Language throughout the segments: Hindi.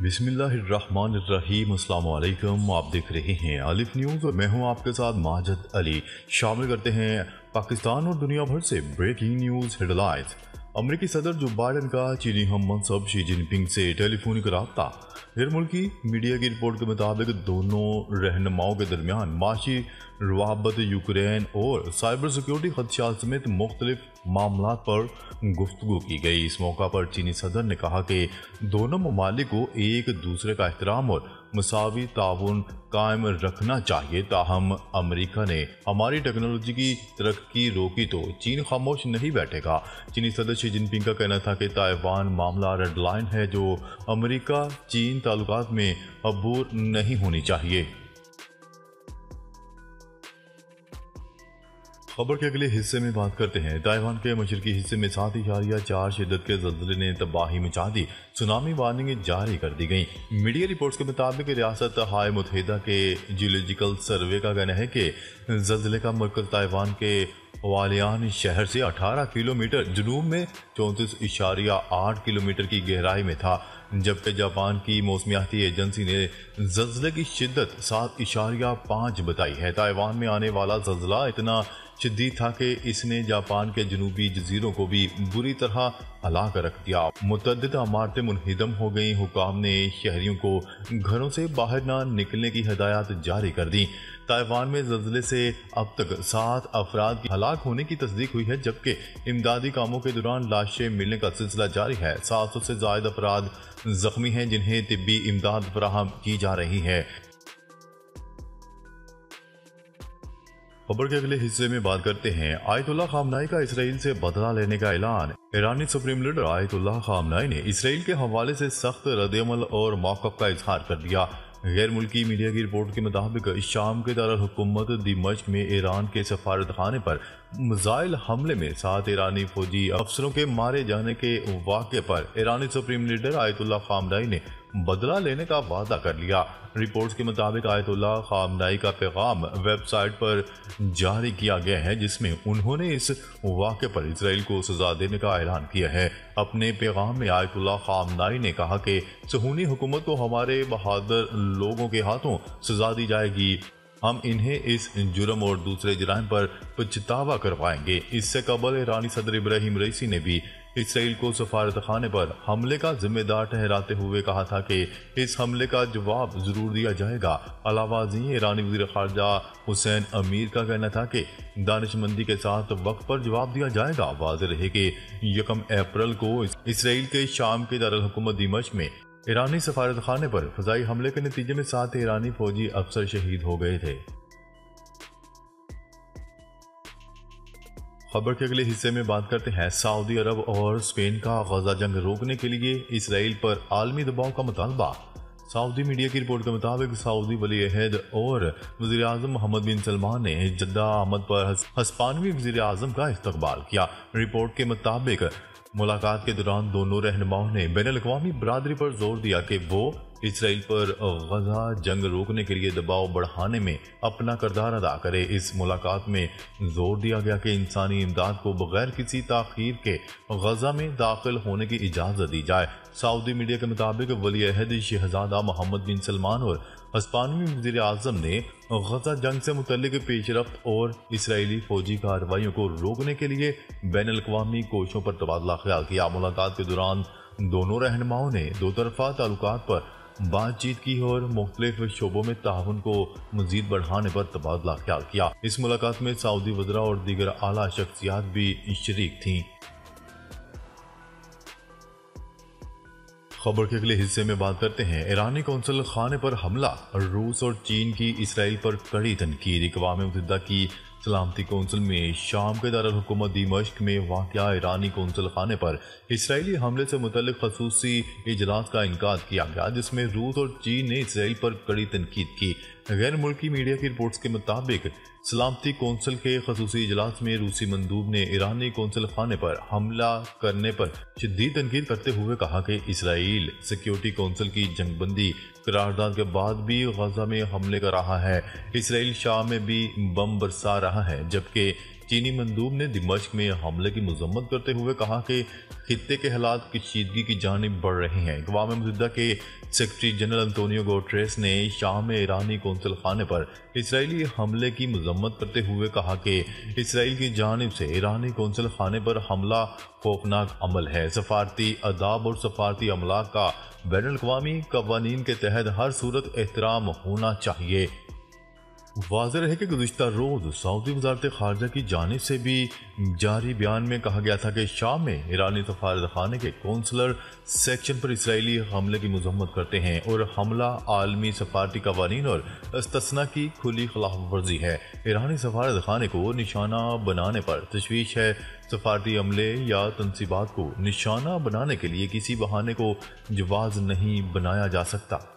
बिस्मिल्लाहिर्रहमानिर्रहीम। अस्सलाम वालेकुम। आप देख रहे हैं अलिफ न्यूज़ और मैं हूं आपके साथ माजिद अली। शामिल करते हैं पाकिस्तान और दुनिया भर से ब्रेकिंग न्यूज़ हेडलाइंस। अमेरिकी सदर जो बाइडन का चीनी हम मनसब शी जिनपिंग से टेलीफोनिक रब्ता। गैर मुल्की मीडिया की रिपोर्ट के मुताबिक दोनों रहनुमाओं के दरमियान माशी रवाबत, यूक्रेन और साइबर सिक्योरिटी खदशात समेत मुख्तलिफ मामला पर गुफ्तगू की गई। इस मौका पर चीनी सदर ने कहा कि दोनों ममालिक को एक दूसरे का एहतराम और मसावी ताउन कायम रखना चाहिए। ताहम अमेरिका ने हमारी टेक्नोलॉजी की तरक्की रोकी तो चीन खामोश नहीं बैठेगा। चीनी सदर शी जिनपिंग का कहना था कि ताइवान मामला रेड लाइन है जो अमेरिका चीन ताल्लुकात में अबूर नहीं होनी चाहिए। खबर के अगले हिस्से में बात करते हैं। ताइवान के मशरकी हिस्से में 7.4 शिद्दत के ज़लज़ले ने तबाही मचा दी। सुनामी वार्निंग जारी कर दी गई। मीडिया रिपोर्ट्स के मुताबिक रियासत हाय मुत्तहिदा के जियोलॉजिकल सर्वे का कहना है कि ज़लज़ले का मरकज़ ताइवान के वालियान शहर से 18 किलोमीटर जनूब में 34.8 किलोमीटर की गहराई में था, जबकि जापान की मौसमियाती एजेंसी ने ज़लज़ले की शिद्दत 7.5 बताई है। ताइवान में आने वाला ज़लज़ला इतना शदीद था कि इसने जापान के जनूबी जजीरों को भी बुरी तरह हिला कर रख दिया। मुतअद्दिद इमारतें मुनहिदम हो गई। हुकाम ने शहरियों को घरों से बाहर न निकलने की हिदायत जारी कर दी। ताइवान में ज़लज़ले से अब तक 7 अफराद की हलाक होने की तस्दीक हुई है, जबकि इमदादी कामों के दौरान लाशें मिलने का सिलसिला जारी है। 700 से ज़ायद अफराद जख्मी हैं जिन्हें तिब्बी इमदाद फराहम की जा रही है। खबर के अगले हिस्से में बात करते हैं। आयतुल्लाह खामनाई का इसराइल से बदला लेने का ऐलान। ईरानी सुप्रीम लीडर आयतुल्लाह खामनाई ने इसराइल के हवाले से सख्त रद्द-ए-अमल और मौक़िफ़ का इजहार कर दिया। गैर मुल्की मीडिया की रिपोर्ट के मुताबिक शाम के दारुल हुकूमत दिमश्क में ईरान के सफारत खाने पर मिसाइल हमले में 7 ईरानी फौजी अफसरों के मारे जाने के वाक़े पर ईरानी सुप्रीम लीडर आयतुल्लाह खामनाई ने बदला लेने का वादा कर लिया। रिपोर्ट्स के मुताबिक आयतुल्लाह खामनाई का पैगाम वेबसाइट पर जारी किया गया है, जिसमें उन्होंने इस वाक़े पर इसराइल को सजा देने का ऐलान किया है। अपने पैगाम में आयतुल्लाह खामनाई ने कहा कि सहूनी हुकूमत को हमारे बहादुर लोगों के हाथों सजा दी जाएगी। हम इन्हें इस जुर्म और दूसरे जराइम पर पछतावा करवाएंगे। इससे कबल ईरानी सदर इब्राहिम रईसी ने भी इसराइल को सफारत खाने पर हमले का जिम्मेदार ठहराते हुए कहा था कि इस हमले का जवाब जरूर दिया जाएगा। अलावाज़ी ईरानी वज़ीर ख़ारजा हुसैन अमीर का कहना था कि दानिशमंदी के साथ वक्त पर जवाब दिया जाएगा। वाज़ेह रहे कि 1 अप्रैल को इसराइल के शाम के दारुल हुकूमत दिमश्क में ईरानी सफारत खाने पर फ़ज़ाई हमले के नतीजे में 7 ईरानी फौजी अफसर शहीद हो गए थे। खबर के अगले हिस्से में बात करते हैं। सऊदी अरब और स्पेन का गजा जंग रोकने के लिए इसराइल पर आलमी दबाव का मुतालबा। सऊदी मीडिया की रिपोर्ट के मुताबिक सऊदी वली अहद और वज़ीर आज़म मोहम्मद बिन सलमान ने जद्दा आमद पर हस्पानवी वज़ीर आज़म का इस्तकबाल किया। रिपोर्ट के मुताबिक मुलाकात के दौरान दोनों रहनुमाओं ने बैनुल-अक़वामी बरादरी पर जोर दिया कि वो इसराइल पर गजा जंग रोकने के लिए दबाव बढ़ाने में अपना किरदार अदा करे। इस मुलाकात में जोर दिया गया कि इंसानी इमदाद को बगैर किसी ताख़ीर के गजा में दाखिल होने की इजाज़त दी जाए। सऊदी मीडिया के मुताबिक वली अहद शहजादा मोहम्मद बिन सलमान और हस्पानवी वज़ीर आज़म ने गजा जंग से मुतल्लिक पेशरफ्त और इसराइली फौजी कार्रवाइयों को रोकने के लिए बैनुल-अक़वामी कोशिशों पर तबादला ख्याल किया। मुलाकात के दौरान दोनों रहनुमाओं ने दो तरफा ताल्लुकात पर बातचीत की और मुख्तलिफ शोबों में ताउन को मजीद बढ़ाने पर तबादला ख्याल किया। इस मुलाकात में सऊदी वज़रा और दीगर आला शख्सियात भी शरीक थीं। खबर के अगले हिस्से में बात करते हैं। ईरानी कौंसल खाने पर हमला। रूस और चीन की इसराइल पर कड़ी तनकीद। अक़वाम मुत्तहिदा की सलामती कौंसिल में शाम के दारुल हुकूमत दिमश्क में वाक़या ईरानी कौंसल खाने पर इसराइली हमले से मुतल्लिक़ ख़ुसूसी इजलास का इनकाद किया गया, जिसमें रूस और चीन ने इसराइल पर कड़ी तनकीद की। गैर मुल्की मीडिया की रिपोर्ट्स के मुताबिक सलामती कौंसिल के ख़ुसूसी इजलास में रूसी मंदूब ने ईरानी कौंसल खाने पर हमला करने पर शदीद तनकीद करते हुए कहा कि इसराइल सिक्योरिटी कौंसिल की जंगबंदी करारदाद के बाद भी गजा में हमले कर रहा है। इसराइल शाम में भी बम बरसा रहा है, जबकि चीनी मंदूब ने दिमश्क में हमले की मजम्मत करते हुए कहा कि खित्ते के हालात कशीदगी की जानिब बढ़ रहे हैं। अक़वाम मुत्तहिदा के सेक्रेटरी जनरल अंतोनियो गुटेरेस ने शाम में ईरानी कौंसल खाने पर इसराइली हमले की मजम्मत करते हुए कहा कि इसराइल की जानिब से ईरानी कौंसल खाने पर हमला खौफनाक अमल है। सफारती आदाब और सफारती अमला का बैनुल-अक़वामी कवानीन के तहत हर सूरत एहतराम होना चाहिए। वाज़ेह रहे कि गुज़िश्ता रोज़ सऊदी वज़ारत ख़ारजा की जानिब से भी जारी बयान में कहा गया था कि शाम में ईरानी सफारतखाने के कौंसलर सेक्शन पर इसराइली हमले की मजम्मत करते हैं और हमला आलमी सफारती कवानीन और इस्तस्ना की खुली खिलाफ वर्जी है। ईरानी सफारतखाने को निशाना बनाने पर तशवीश है। सफारती अमले या तनसीबात को निशाना बनाने के लिए किसी बहाने को जवाज़ नहीं बनाया जा सकता।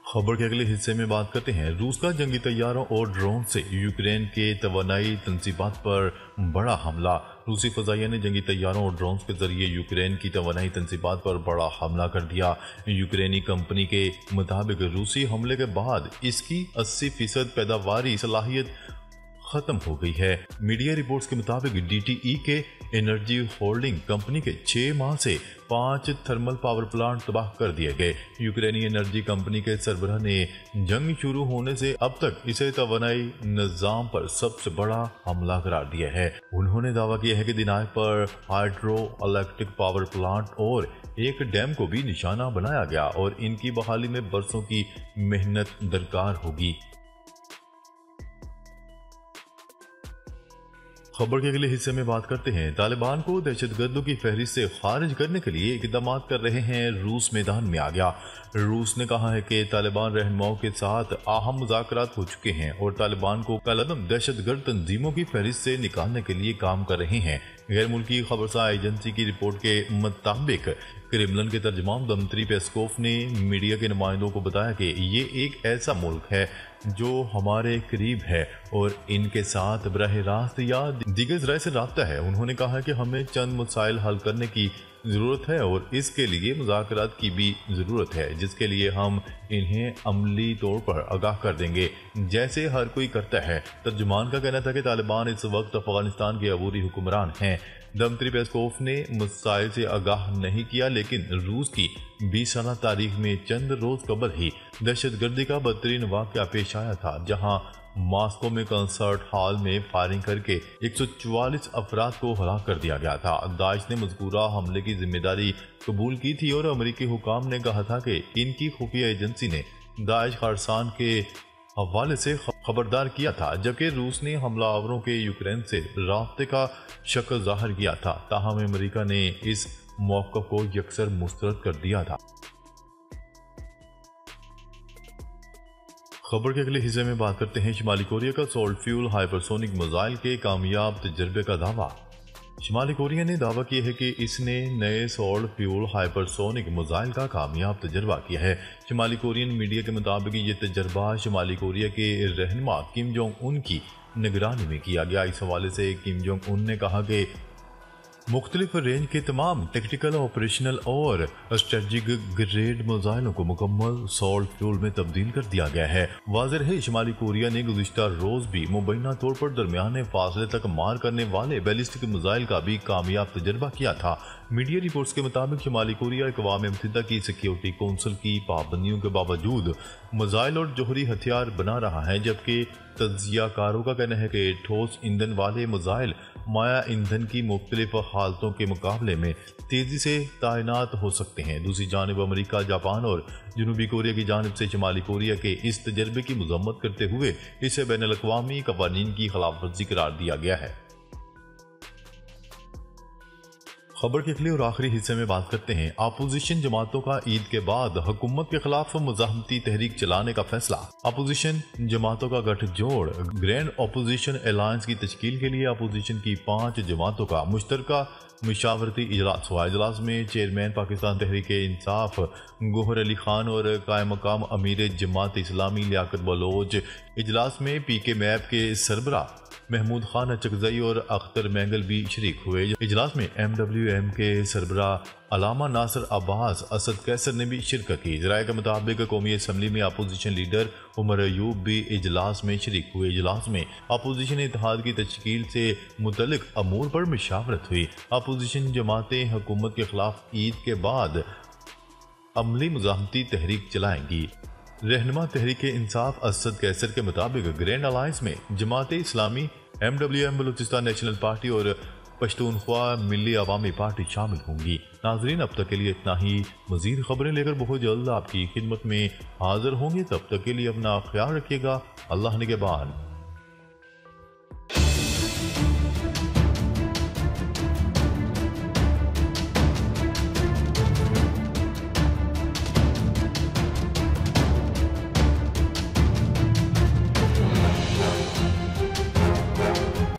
खबर के अगले हिस्से में बात करते हैं। रूस का जंगी तैयारों और ड्रोन से यूक्रेन के तवानाई तनसीबात पर बड़ा हमला। रूसी फजाइया ने जंगी तैयारों और ड्रोन के जरिए यूक्रेन की तवानाई तनसीबात पर बड़ा हमला कर दिया। यूक्रेनी कंपनी के मुताबिक रूसी हमले के बाद इसकी 80% पैदावारी सलाहियत खत्म हो गई है। मीडिया रिपोर्ट्स के मुताबिक DTE के एनर्जी होल्डिंग कंपनी के 6 माह से 5 थर्मल पावर प्लांट तबाह कर दिए गए। यूक्रेनी एनर्जी कंपनी के सरबराह ने जंग शुरू होने से अब तक इसे तवानाई निजाम पर सबसे बड़ा हमला करार दिया है। उन्होंने दावा किया है कि दिनाक पर हाइड्रो इलेक्ट्रिक पावर प्लांट और एक डैम को भी निशाना बनाया गया और इनकी बहाली में बरसों की मेहनत दरकार होगी। खबर के अगले हिस्से में बात करते हैं। तालिबान को दहशतगर्दों की फहरिस्त से खारिज करने के लिए इक़दाम कर रहे हैं। रूस मैदान में आ गया। रूस ने कहा है कि तालिबान रहनुमाओं के साथ अहम मुज़ाकरात हो चुके हैं और तालिबान को कलअदम दहशतगर्द तंजीमों की फहरिस्त से निकालने के लिए काम कर रहे हैं। गैर मुल्की खबरसार एजेंसी की रिपोर्ट के मुताबिक क्रेमलिन के तर्जुमान दमित्री पेस्कोव ने मीडिया के नुमाइंदों को बताया कि ये एक ऐसा मुल्क है जो हमारे करीब है और इनके साथ बराह रास्त या दीगर ज़राए से राब्ता है। उन्होंने कहा कि हमें चंद मसाइल हल करने की ज़रूरत है और इसके लिए मुज़ाकरात की भी ज़रूरत है, जिसके लिए हम इन्हें अमली तौर पर आगाह कर देंगे जैसे हर कोई करता है। तर्जुमान का कहना था कि तालिबान इस वक्त अफगानिस्तान के अबूरी हुक्मरान हैं। दमित्री पेस्कोव ने मसाइल से आगाह नहीं किया, लेकिन रूस की 20 साल तारीख में चंद रोज कबल ही दहशतगर्दी का बदतरीन वाक़या पेश आया था, जहां मॉस्को में कंसर्ट हॉल में फायरिंग करके 144 अफराद को हलाक कर दिया गया था। दाइश ने मज़कूरा हमले की जिम्मेदारी कबूल की थी और अमरीकी हुकाम ने कहा था कि इनकी खुफिया एजेंसी ने दाइश खारसान के हवाले से खबरदार किया था, जबकि रूस ने हमलावरों के यूक्रेन से राब्ते का शक जाहिर किया था। ताहम अमरीका ने इस मौक़िफ़ को यकसर मुस्तरद कर दिया था। खबर के अगले हिस्से में बात करते हैं। शुमाली कोरिया का सॉल्ट फ्यूल हाइपरसोनिक मिसाइल के कामयाब तजर्बे का दावा। शुमाली कोरिया ने दावा किया है कि इसने नए सॉल्ट फ्यूल हाइपरसोनिक मिसाइल का कामयाब तजर्बा किया है। शुमाली कोरियन मीडिया के मुताबिक ये तजर्बा शुमाली कोरिया के रहनुमा किम जोंग उन की निगरानी में किया गया। इस हवाले से किम जोंग उन ने कहा कि मुख्तलिफ रेंज के तमाम टेक्टिकल, ऑपरेशनल और स्ट्रेटजिक ग्रेड मिसाइलों को मुकम्मल सॉल्ट फ्यूल में तब्दील कर दिया गया है। वाज़ेह है शुमाली कोरिया ने गुज़िश्ता रोज भी मुबैना तौर पर दरमियाने फासले तक मार करने वाले बैलिस्टिक मिसाइल का भी कामयाब तजर्बा किया था। मीडिया रिपोर्ट्स के मुताबिक शुमाली कोरिया अक़वाम मुत्तहिदा की सिक्योरिटी कौंसिल की पाबंदियों के बावजूद मिसाइल और जोहरी हथियार बना रहा है, जबकि तज्जियाकारों का कहना है कि ठोस ईंधन वाले मिसाइल माया ईंधन की मुख्तलिफ हालतों के मुकाबले में तेजी से तैनात हो सकते हैं। दूसरी जानब अमरीका, जापान और जनूबी कोरिया की जानब से शुमाली कोरिया के इस तजर्बे की मजम्मत करते हुए इसे बैनुल-अक़वामी कवानीन की खिलाफ वर्जी करार दिया गया है। खबर के अगले और आखिरी हिस्से में बात करते हैं। अपोजिशन जमातों का ईद के बाद हुकूमत के खिलाफ मुज़ाहमती तहरीक चलाने का फैसला। अपोजिशन जमातों का गठजोड़ ग्रैंड अपोजिशन अलायंस की तश्कील के लिए अपोजिशन की 5 जमातों का मुश्तरका मशावरती इजलास हुआ। इजलास में चेयरमैन पाकिस्तान तहरीक इंसाफ गोहर अली खान और कायम मकाम अमीर जमात इस्लामी लियाकत बलोच, इजलास में PK मैप के सरबरा महमूद खान चकजई और अख्तर मैंगल भी शरीक हुए। इजलास में MWM के सरबरा अलामा नासिर अब्बास असद कैसर ने भी शिरकत की। जराये के मुताबिक कौमी असम्बली में अपोजिशन लीडर उमर अयूब भी इजलास में शरीक हुए। इजलास में अपोजिशन इत्तेहाद की तश्कील से मुतल्लिक अमूर पर मुशावरत हुई। अपोजिशन जमातें हुकूमत के खिलाफ ईद के बाद अमली मुज़ाहमती तहरीक चलाएंगी। रहनुमा तहरीक इंसाफ असद कैसर के मुताबिक ग्रैंड अलायंस में Jamaat Islami, MWM Balochistan national party और पश्तूनख्वा मिली अवामी पार्टी शामिल होंगी। नाजरीन, अब तक के लिए इतना ही। मजीद खबरें लेकर बहुत जल्द आपकी खिदमत में हाजिर होंगे। तब तक के लिए अपना ख्याल रखिएगा। अल्लाह निगहबान।